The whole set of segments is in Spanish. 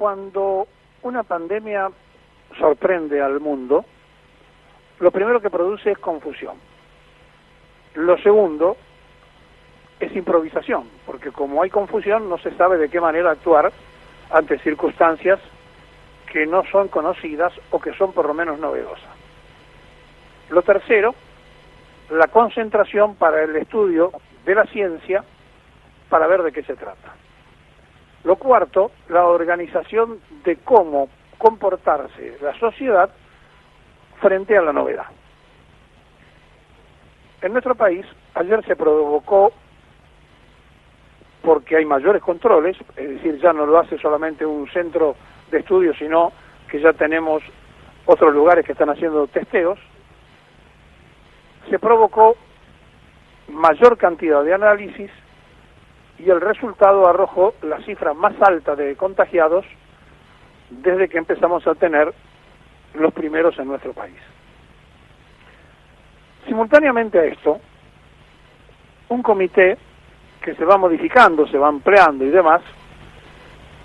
Cuando una pandemia sorprende al mundo, lo primero que produce es confusión. Lo segundo es improvisación, porque como hay confusión no se sabe de qué manera actuar ante circunstancias que no son conocidas o que son por lo menos novedosas. Lo tercero, la concentración para el estudio de la ciencia para ver de qué se trata. Lo cuarto, la organización de cómo comportarse la sociedad frente a la novedad. En nuestro país, ayer se provocó, porque hay mayores controles, es decir, ya no lo hace solamente un centro de estudio, sino que ya tenemos otros lugares que están haciendo testeos, se provocó mayor cantidad de análisis y el resultado arrojó la cifra más alta de contagiados desde que empezamos a tener los primeros en nuestro país. Simultáneamente a esto, un comité que se va modificando, se va ampliando y demás,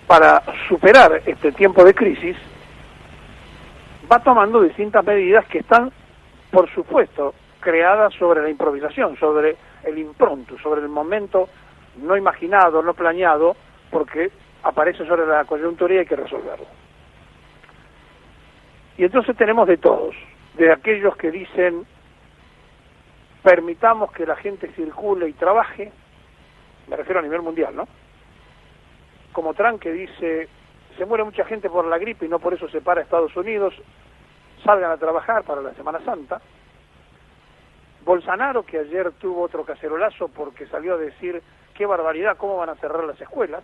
para superar este tiempo de crisis, va tomando distintas medidas que están, por supuesto, creadas sobre la improvisación, sobre el impronto, sobre el momento no imaginado, no planeado, porque aparece sobre la coyuntura y hay que resolverlo. Y entonces tenemos de todos, de aquellos que dicen permitamos que la gente circule y trabaje, me refiero a nivel mundial, ¿no? Como Trump, que dice se muere mucha gente por la gripe y no por eso se para Estados Unidos, salgan a trabajar para la Semana Santa. Bolsonaro, que ayer tuvo otro cacerolazo porque salió a decir qué barbaridad, cómo van a cerrar las escuelas.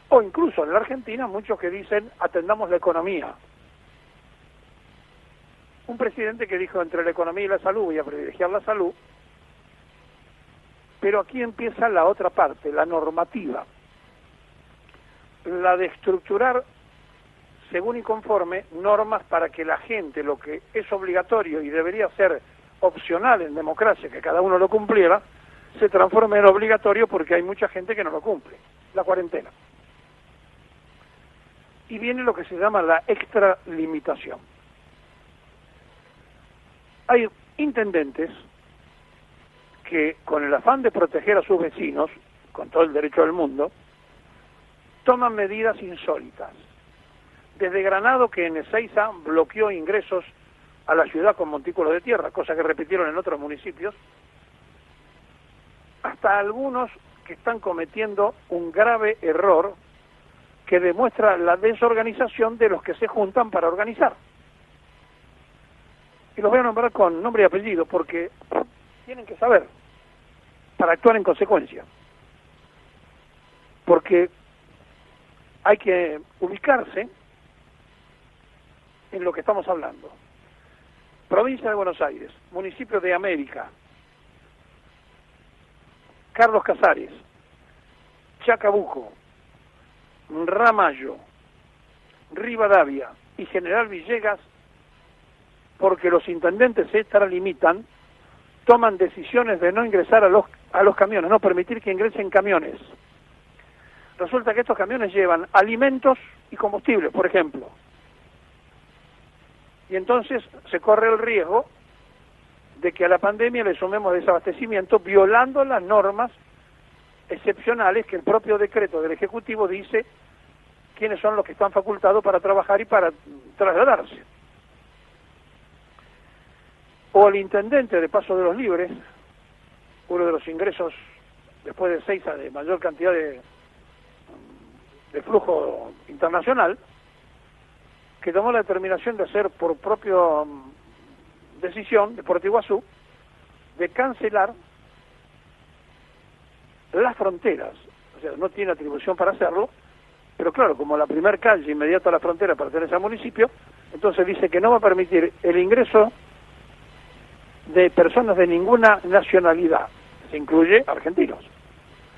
O incluso en la Argentina muchos que dicen atendamos la economía. Un presidente que dijo entre la economía y la salud voy a privilegiar la salud, pero aquí empieza la otra parte, la normativa, la de estructurar según y conforme normas para que la gente, lo que es obligatorio y debería ser opcional en democracia, que cada uno lo cumpliera, se transforme en obligatorio porque hay mucha gente que no lo cumple, la cuarentena. Y viene lo que se llama la extralimitación. Hay intendentes que, con el afán de proteger a sus vecinos, con todo el derecho del mundo, toman medidas insólitas. Desde Granado, que en Ezeiza bloqueó ingresos a la ciudad con montículos de tierra, cosa que repitieron en otros municipios, hasta algunos que están cometiendo un grave error que demuestra la desorganización de los que se juntan para organizar. Y los voy a nombrar con nombre y apellido porque tienen que saber para actuar en consecuencia. Porque hay que ubicarse en lo que estamos hablando. Provincia de Buenos Aires, municipio de América, Carlos Casares, Chacabuco, Ramallo, Rivadavia y General Villegas, porque los intendentes se extralimitan, toman decisiones de no ingresar a los camiones, no permitir que ingresen camiones. Resulta que estos camiones llevan alimentos y combustible, por ejemplo. Y entonces se corre el riesgo de que a la pandemia le sumemos desabastecimiento violando las normas excepcionales que el propio decreto del Ejecutivo dice quiénes son los que están facultados para trabajar y para trasladarse. O el intendente de Paso de los Libres, uno de los ingresos después de Ezeiza de mayor cantidad de flujo internacional, que tomó la determinación de hacer por propia decisión de Puerto Iguazú, de cancelar las fronteras. O sea, no tiene atribución para hacerlo, pero claro, como la primer calle inmediata a la frontera pertenece al municipio, entonces dice que no va a permitir el ingreso de personas de ninguna nacionalidad, se incluye argentinos.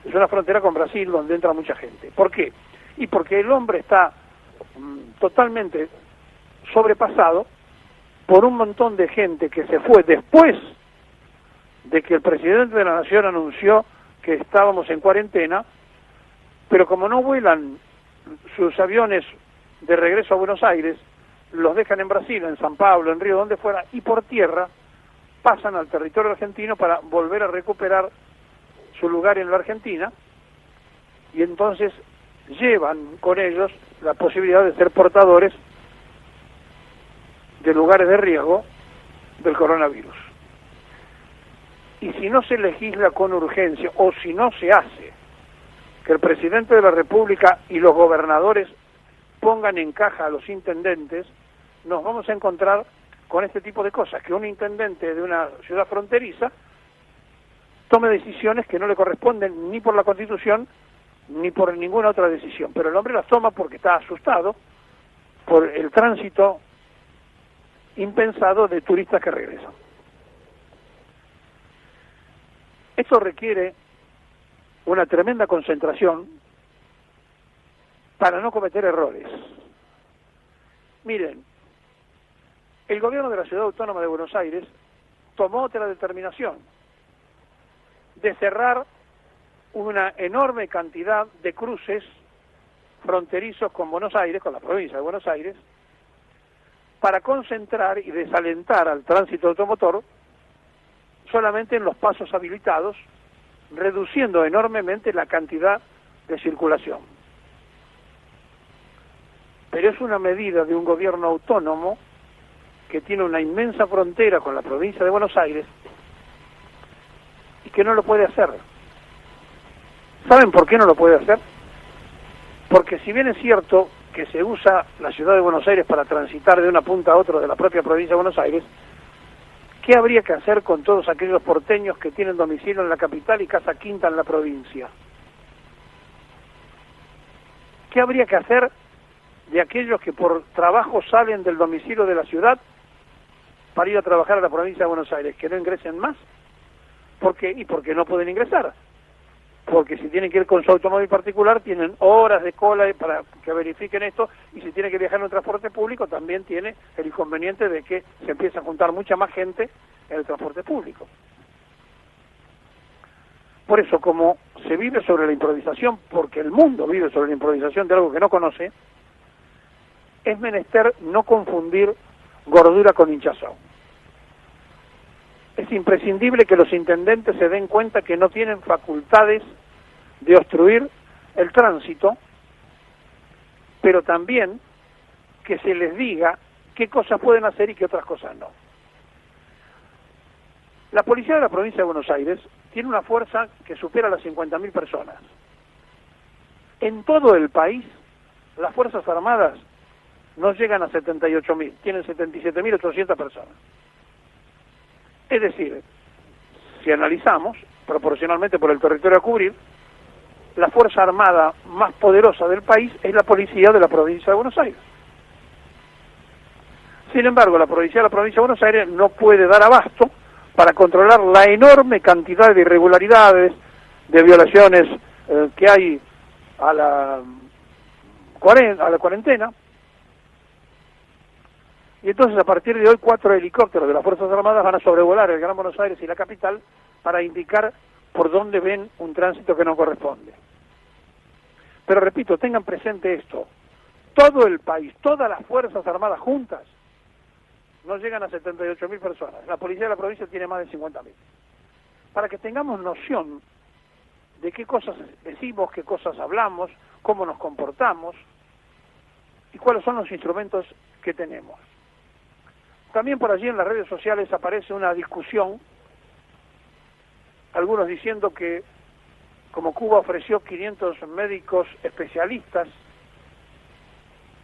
Es una frontera con Brasil donde entra mucha gente. ¿Por qué? Y porque el hombre está totalmente sobrepasado por un montón de gente que se fue después de que el presidente de la Nación anunció que estábamos en cuarentena, pero como no vuelan sus aviones de regreso a Buenos Aires, los dejan en Brasil, en San Pablo, en Río, donde fuera, y por tierra pasan al territorio argentino para volver a recuperar su lugar en la Argentina, y entonces llevan con ellos la posibilidad de ser portadores de lugares de riesgo del coronavirus. Y si no se legisla con urgencia, o si no se hace que el presidente de la República y los gobernadores pongan en caja a los intendentes, nos vamos a encontrar con este tipo de cosas, que un intendente de una ciudad fronteriza tome decisiones que no le corresponden ni por la Constitución ni por ninguna otra decisión, pero el hombre las toma porque está asustado por el tránsito impensado de turistas que regresan. Esto requiere una tremenda concentración para no cometer errores. Miren, el gobierno de la Ciudad Autónoma de Buenos Aires tomó otra determinación de cerrar una enorme cantidad de cruces fronterizos con Buenos Aires, con la provincia de Buenos Aires, para concentrar y desalentar al tránsito automotor solamente en los pasos habilitados, reduciendo enormemente la cantidad de circulación. Pero es una medida de un gobierno autónomo que tiene una inmensa frontera con la provincia de Buenos Aires y que no lo puede hacer. ¿Saben por qué no lo puede hacer? Porque si bien es cierto que se usa la ciudad de Buenos Aires para transitar de una punta a otra de la propia provincia de Buenos Aires, ¿qué habría que hacer con todos aquellos porteños que tienen domicilio en la capital y casa quinta en la provincia? ¿Qué habría que hacer de aquellos que por trabajo salen del domicilio de la ciudad para ir a trabajar a la provincia de Buenos Aires? ¿Que no ingresen más? ¿Por qué? ¿Y por qué no pueden ingresar? Porque si tienen que ir con su automóvil particular tienen horas de cola para que verifiquen esto, y si tienen que viajar en un transporte público también tiene el inconveniente de que se empieza a juntar mucha más gente en el transporte público. Por eso, como se vive sobre la improvisación, porque el mundo vive sobre la improvisación de algo que no conoce, es menester no confundir gordura con hinchazón. Es imprescindible que los intendentes se den cuenta que no tienen facultades de obstruir el tránsito, pero también que se les diga qué cosas pueden hacer y qué otras cosas no. La policía de la provincia de Buenos Aires tiene una fuerza que supera las 50.000 personas. En todo el país, las Fuerzas Armadas no llegan a 78.000, tienen 77.800 personas. Es decir, si analizamos, proporcionalmente por el territorio a cubrir, la Fuerza Armada más poderosa del país es la policía de la provincia de Buenos Aires. Sin embargo, la policía de la provincia de Buenos Aires no puede dar abasto para controlar la enorme cantidad de irregularidades, de violaciones que hay a la cuarentena. Y entonces, a partir de hoy, 4 helicópteros de las Fuerzas Armadas van a sobrevolar el Gran Buenos Aires y la capital para indicar por dónde ven un tránsito que no corresponde. Pero repito, tengan presente esto: todo el país, todas las Fuerzas Armadas juntas, no llegan a 78.000 personas. La policía de la provincia tiene más de 50.000. Para que tengamos noción de qué cosas decimos, qué cosas hablamos, cómo nos comportamos y cuáles son los instrumentos que tenemos. También por allí en las redes sociales aparece una discusión, algunos diciendo que como Cuba ofreció 500 médicos especialistas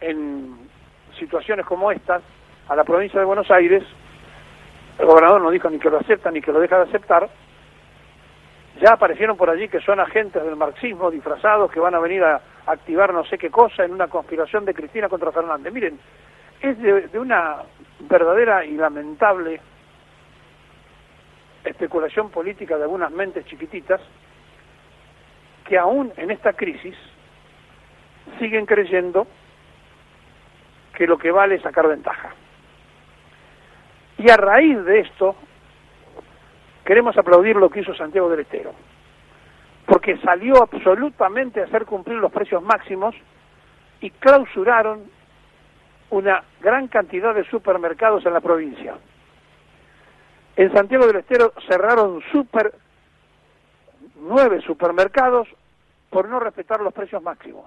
en situaciones como estas a la provincia de Buenos Aires, el gobernador no dijo ni que lo acepta ni que lo deja de aceptar. Ya aparecieron por allí que son agentes del marxismo disfrazados que van a venir a activar no sé qué cosa en una conspiración de Cristina contra Fernández. Miren, es de una verdadera y lamentable especulación política de algunas mentes chiquititas que aún en esta crisis siguen creyendo que lo que vale es sacar ventaja. Y a raíz de esto queremos aplaudir lo que hizo Santiago del Estero, porque salió absolutamente a hacer cumplir los precios máximos y clausuraron una gran cantidad de supermercados en la provincia. En Santiago del Estero cerraron 9 supermercados por no respetar los precios máximos.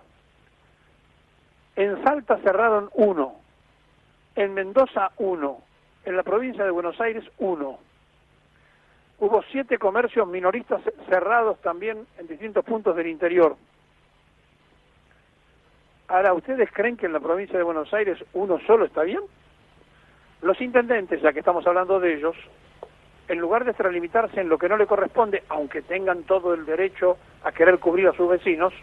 En Salta cerraron 1, en Mendoza 1, en la provincia de Buenos Aires 1. Hubo 7 comercios minoristas cerrados también en distintos puntos del interior. Ahora, ¿ustedes creen que en la provincia de Buenos Aires uno solo está bien? Los intendentes, ya que estamos hablando de ellos, en lugar de extralimitarse en lo que no le corresponde, aunque tengan todo el derecho a querer cubrir a sus vecinos,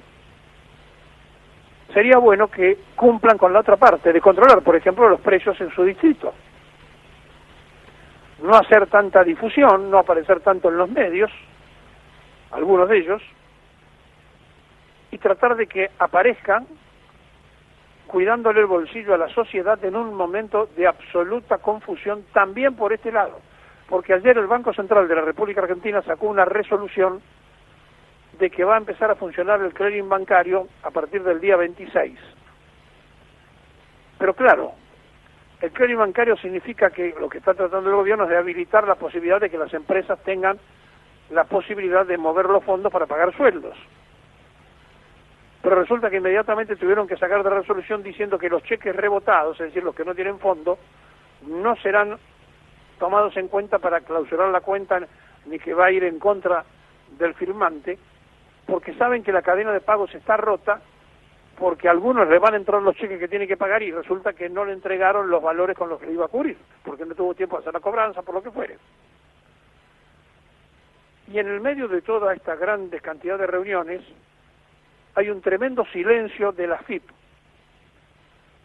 sería bueno que cumplan con la otra parte, de controlar, por ejemplo, los precios en su distrito. No hacer tanta difusión, no aparecer tanto en los medios, algunos de ellos, y tratar de que aparezcan cuidándole el bolsillo a la sociedad en un momento de absoluta confusión también por este lado. Porque ayer el Banco Central de la República Argentina sacó una resolución de que va a empezar a funcionar el clearing bancario a partir del día 26. Pero claro, el clearing bancario significa que lo que está tratando el gobierno es de habilitar la posibilidad de que las empresas tengan la posibilidad de mover los fondos para pagar sueldos. Pero resulta que inmediatamente tuvieron que sacar de resolución diciendo que los cheques rebotados, es decir, los que no tienen fondo, no serán tomados en cuenta para clausurar la cuenta, ni que va a ir en contra del firmante, porque saben que la cadena de pagos está rota, porque a algunos le van a entrar los cheques que tienen que pagar y resulta que no le entregaron los valores con los que le iba a cubrir, porque no tuvo tiempo de hacer la cobranza, por lo que fuere. Y en el medio de toda esta grande cantidad de reuniones, hay un tremendo silencio de la AFIP.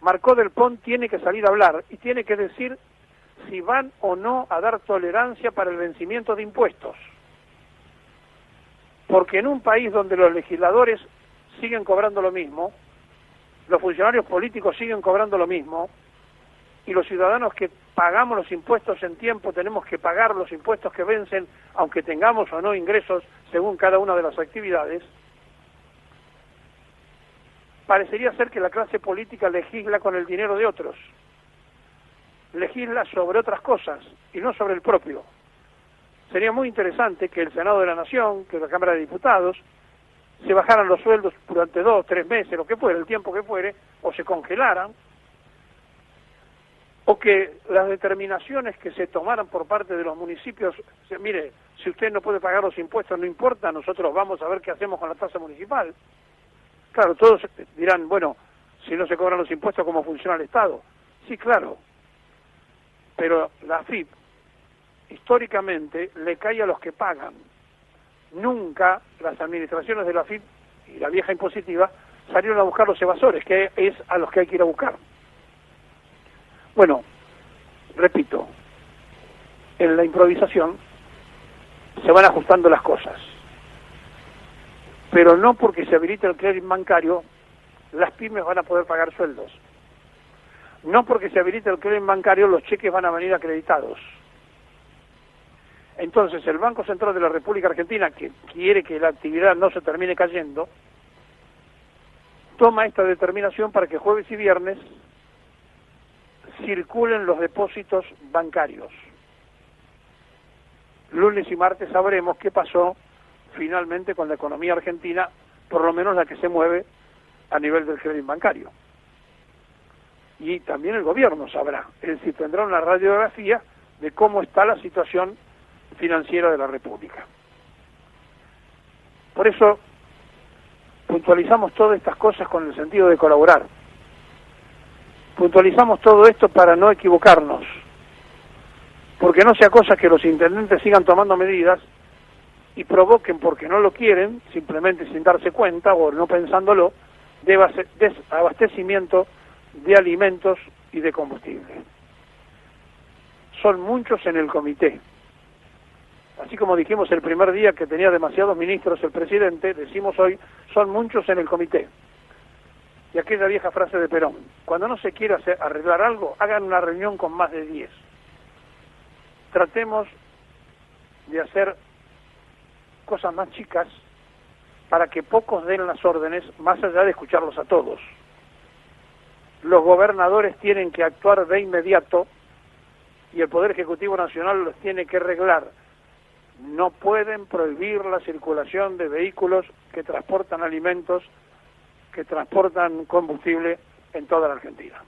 Marcó del Pont tiene que salir a hablar y tiene que decir si van o no a dar tolerancia para el vencimiento de impuestos. Porque en un país donde los legisladores siguen cobrando lo mismo, los funcionarios políticos siguen cobrando lo mismo, y los ciudadanos que pagamos los impuestos en tiempo tenemos que pagar los impuestos que vencen, aunque tengamos o no ingresos según cada una de las actividades, parecería ser que la clase política legisla con el dinero de otros, legisla sobre otras cosas y no sobre el propio. Sería muy interesante que el Senado de la Nación, que la Cámara de Diputados, se bajaran los sueldos durante 2, 3 meses, lo que fuere, el tiempo que fuere, o se congelaran, o que las determinaciones que se tomaran por parte de los municipios, mire, si usted no puede pagar los impuestos, no importa, nosotros vamos a ver qué hacemos con la tasa municipal. Claro, todos dirán, bueno, si no se cobran los impuestos, ¿cómo funciona el Estado? Sí, claro, pero la AFIP, históricamente, le cae a los que pagan. Nunca las administraciones de la AFIP y la vieja impositiva salieron a buscar los evasores, que es a los que hay que ir a buscar. Bueno, repito, en la improvisación se van ajustando las cosas, pero no porque se habilite el clearing bancario, las pymes van a poder pagar sueldos. No porque se habilite el clearing bancario, los cheques van a venir acreditados. Entonces, el Banco Central de la República Argentina, que quiere que la actividad no se termine cayendo, toma esta determinación para que jueves y viernes circulen los depósitos bancarios. Lunes y martes sabremos qué pasó finalmente con la economía argentina, por lo menos la que se mueve a nivel del crédito bancario. Y también el gobierno sabrá, es decir, tendrá una radiografía de cómo está la situación financiera de la República. Por eso puntualizamos todas estas cosas con el sentido de colaborar. Puntualizamos todo esto para no equivocarnos, porque no sea cosa que los intendentes sigan tomando medidas y provoquen, porque no lo quieren, simplemente sin darse cuenta o no pensándolo, desabastecimiento de alimentos y de combustible. Son muchos en el comité. Así como dijimos el primer día que tenía demasiados ministros el presidente, decimos hoy, son muchos en el comité. Y aquella vieja frase de Perón, cuando no se quiera arreglar algo, hagan una reunión con más de 10. Tratemos de hacer cosas más chicas para que pocos den las órdenes, más allá de escucharlos a todos. los gobernadores tienen que actuar de inmediato y el Poder Ejecutivo Nacional los tiene que reglar. No pueden prohibir la circulación de vehículos que transportan alimentos, que transportan combustible en toda la Argentina.